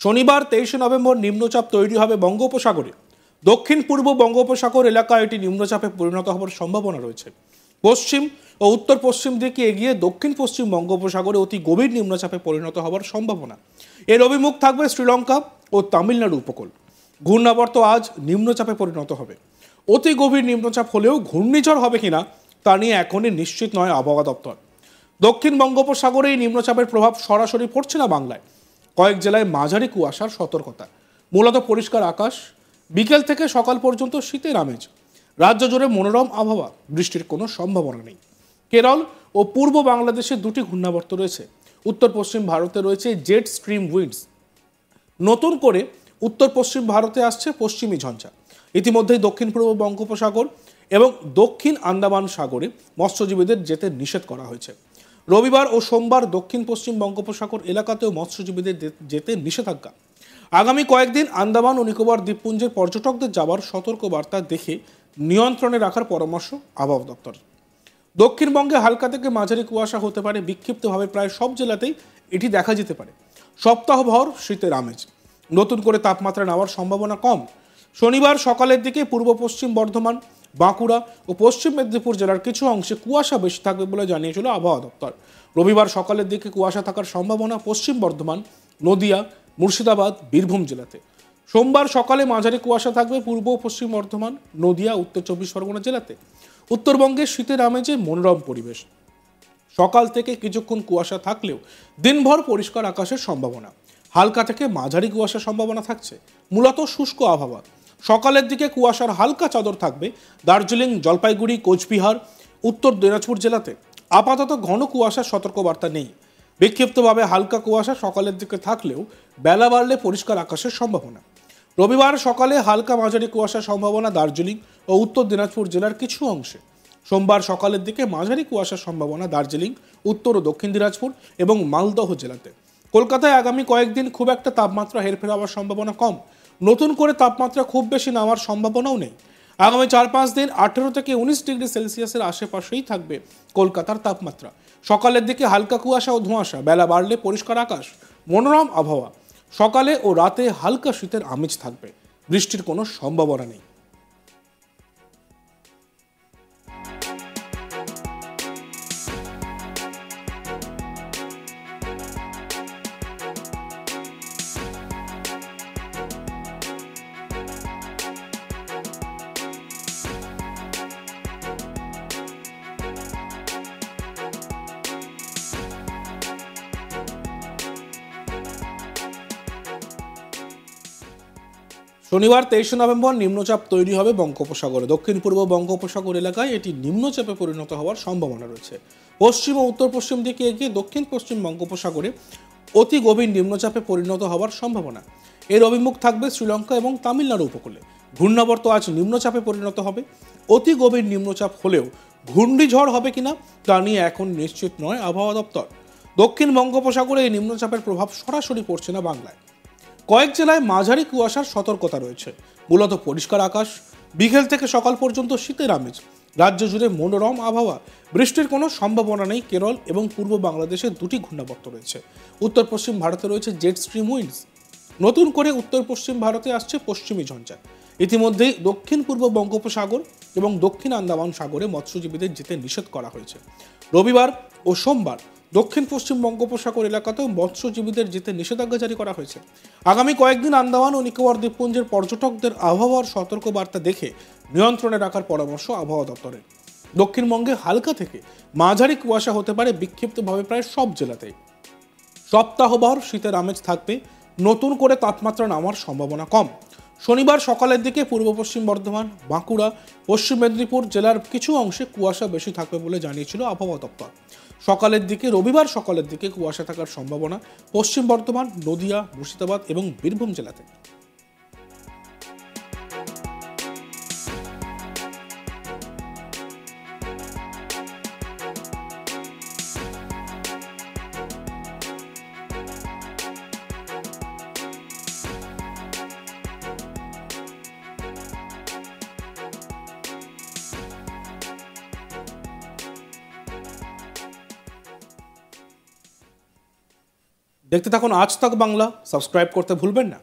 শনিবার 23 নভেম্বর নিম্নচাপ তৈরি হবে বঙ্গোপসাগরে। দক্ষিণ পূর্ব বঙ্গোপসাগর এলাকায় এটি নিম্নচাপে পরিণত হওয়ার সম্ভাবনা রয়েছে। পশ্চিম ও উত্তর পশ্চিম দিকে এগিয়ে দক্ষিণ পশ্চিম বঙ্গোপসাগরে অতি গভীর নিম্নচাপে পরিণত হওয়ার সম্ভাবনা। এর অভিমুখ থাকবে শ্রীলঙ্কা ও তামিলনাড়ু উপকূল। ঘূর্ণাবর্ত আজ নিম্নচাপে পরিণত হবে। অতি গভীর নিম্নচাপ হলেও ঘূর্ণিঝড় হবে কিনা তা নিয়ে এখনই নিশ্চিত নয় আবহাওয়া দপ্তর। দক্ষিণ বঙ্গোপসাগরে এই নিম্নচাপের প্রভাব সরাসরি পড়ছে না বাংলায়। কয়েক জেলায় মাঝারি কুয়াশার সতর্কতা। মূলত পরিষ্কার আকাশ, বিকেল থেকে সকাল পর্যন্ত শীতের আমেজ। রাজ্য জুড়ে মনোরম আবহাওয়া, বৃষ্টির কোনো সম্ভাবনা নেই। কেরল ও পূর্ব বাংলাদেশে দুটি ঘূর্ণাবর্ত রয়েছে। উত্তর পশ্চিম ভারতে রয়েছে জেট স্ট্রিম উইন্ডস। নতুন করে উত্তর পশ্চিম ভারতে আসছে পশ্চিমী ঝঞ্ঝা। ইতিমধ্যেই দক্ষিণ পূর্ব বঙ্গোপসাগর এবং দক্ষিণ আন্দামান সাগরে মৎস্যজীবীদের যেতে নিষেধ করা হয়েছে। রবিবার ও সোমবার দক্ষিণ পশ্চিম বঙ্গোপসাগর এলাকাতেও মৎস্যজীবীদের যেতে নিষেধাজ্ঞা। আগামী কয়েকদিন আন্দামান ও নিকোবর দ্বীপপুঞ্জের পর্যটকদের যাওয়ার সতর্ক বার্তা দেখে নিয়ন্ত্রণে রাখার পরামর্শ আবহাওয়া দপ্তর। দক্ষিণবঙ্গে হালকা থেকে মাঝারি কুয়াশা হতে পারে বিক্ষিপ্তভাবে, প্রায় সব জেলাতেই এটি দেখা যেতে পারে। সপ্তাহভর শীতের আমেজ। নতুন করে তাপমাত্রা নেওয়ার সম্ভাবনা কম। শনিবার সকালের দিকে পূর্ব পশ্চিম বর্ধমান, বাঁকুড়া ও পশ্চিম মেদিনীপুর জেলার কিছু অংশে কুয়াশা বেশি থাকবে বলে জানিয়েছিল আবহাওয়া দপ্তর। রবিবার সকালের দিকে কুয়াশা থাকার সম্ভাবনা পশ্চিম বর্ধমান, নদিয়া, মুর্শিদাবাদ, বীরভূম জেলাতে। সোমবার সকালে মাঝারি কুয়াশা থাকবে পূর্ব পশ্চিম বর্ধমান, নদিয়া, উত্তর চব্বিশ পরগনা জেলাতে। উত্তরবঙ্গের শীতের আমেজে মনোরম পরিবেশ। সকাল থেকে কিছুক্ষণ কুয়াশা থাকলেও দিনভর পরিষ্কার আকাশের সম্ভাবনা। হালকা থেকে মাঝারি কুয়াশার সম্ভাবনা থাকছে। মূলত শুষ্ক আবহাওয়া। সকালের দিকে কুয়াশার হালকা চাদর থাকবে দার্জিলিং, জলপাইগুড়ি, কোচবিহার, উত্তর দিনাজপুর জেলাতে। আপাতত ঘন কুয়াশার সতর্কবার্তা নেই। বিক্ষিপ্তভাবে হালকা কুয়াশা সকালের দিকে থাকলেও বেলা বাড়লে পরিষ্কার আকাশের সম্ভাবনা। রবিবার সকালে হালকা মাঝারি কুয়াশার সম্ভাবনা দার্জিলিং ও উত্তর দিনাজপুর জেলার কিছু অংশে। সোমবার সকালের দিকে মাঝারি কুয়াশার সম্ভাবনা দার্জিলিং, উত্তর ও দক্ষিণ দিনাজপুর এবং মালদহ জেলাতে। কলকাতায় আগামী কয়েকদিন খুব একটা তাপমাত্রা হেরফের হওয়ার সম্ভাবনা কম। নতুন করে তাপমাত্রা খুব বেশি নামার সম্ভাবনাও নেই। আগামী 4-5 দিন 18 থেকে 19 ডিগ্রি সেলসিয়াসের আশেপাশেই থাকবে কলকাতার তাপমাত্রা। সকালের দিকে হালকা কুয়াশা ও ধোঁয়াশা, বেলা বাড়লে পরিষ্কার আকাশ, মনোরম আবহাওয়া। সকালে ও রাতে হালকা শীতের আমেজ থাকবে। বৃষ্টির কোনো সম্ভাবনা নেই। শনিবার 23 নভেম্বর নিম্নচাপ তৈরি হবে বঙ্গোপসাগরে। দক্ষিণ পূর্ব বঙ্গোপসাগর এলাকায় এটি নিম্নচাপে পরিণত হওয়ার সম্ভাবনা রয়েছে। পশ্চিম ও উত্তর পশ্চিম দিকে এগিয়ে দক্ষিণ পশ্চিম বঙ্গোপসাগরে অতি গভীর নিম্নচাপে পরিণত হওয়ার সম্ভাবনা। এর অভিমুখ থাকবে শ্রীলঙ্কা এবং তামিলনাড়ু উপকূলে। ঘূর্ণাবর্ত আজ নিম্নচাপে পরিণত হবে। অতি গভীর নিম্নচাপ হলেও ঘূর্ণিঝড় হবে কিনা তা নিয়ে এখন নিশ্চিত নয় আবহাওয়া দপ্তর। দক্ষিণ বঙ্গোপসাগরে এই নিম্নচাপের প্রভাব সরাসরি পড়ছে না বাংলায়। কয়েক জেলায় মাঝারি কুয়াশার সতর্কতা রয়েছে। মূলত পরিষ্কার আকাশ, বিকেল থেকে সকাল পর্যন্ত শীতের আমেজ। রাজ্য জুড়ে মনোরম আবহাওয়া। বৃষ্টির কোনো সম্ভাবনা নেই। কেরল এবং পূর্ব বাংলাদেশে দুটি ঘূর্ণাবর্ত রয়েছে। উত্তর পশ্চিম ভারতে রয়েছে জেট স্ট্রিম উইন্ডস। নতুন করে উত্তর পশ্চিম ভারতে আসছে পশ্চিমী ঝঞ্ঝা। ইতিমধ্যেই দক্ষিণ পূর্ব বঙ্গোপসাগর এবং দক্ষিণ আন্দামান সাগরে মৎস্যজীবীদের যেতে নিষেধ করা হয়েছে। রবিবার ও সোমবার দক্ষিণ পশ্চিম বঙ্গোপসাগর এলাকাতেও মৎস্যজীবীদের যেতে নিষেধাজ্ঞা জারি করা হয়েছে। আগামী কয়েকদিন আন্দামান ও নিকোবর দ্বীপপুঞ্জের পর্যটকদের আবহাওয়ার সতর্কবার্তা দেখে নিয়ন্ত্রণে রাখার পরামর্শ আবহাওয়া দপ্তরের। দক্ষিণবঙ্গে হালকা থেকে মাঝারি কুয়াশা হতে পারে বিক্ষিপ্তভাবে প্রায় সব জেলাতেই। সপ্তাহভর শীতের আমেজ থাকবে। নতুন করে তাপমাত্রা নামার সম্ভাবনা কম। শনিবার সকালের দিকে পূর্ব পশ্চিম বর্ধমান, বাঁকুড়া, পশ্চিম মেদিনীপুর জেলার কিছু অংশে কুয়াশা বেশি থাকবে বলে জানিয়েছিল আবহাওয়া দপ্তর। রবিবার সকালের দিকে কুয়াশা থাকার সম্ভাবনা পশ্চিম বর্ধমান, নদিয়া, মুর্শিদাবাদ এবং বীরভূম জেলাতে। দেখতে থাকুন আজ তাক বাংলা, সাবস্ক্রাইব করতে ভুলবেন না।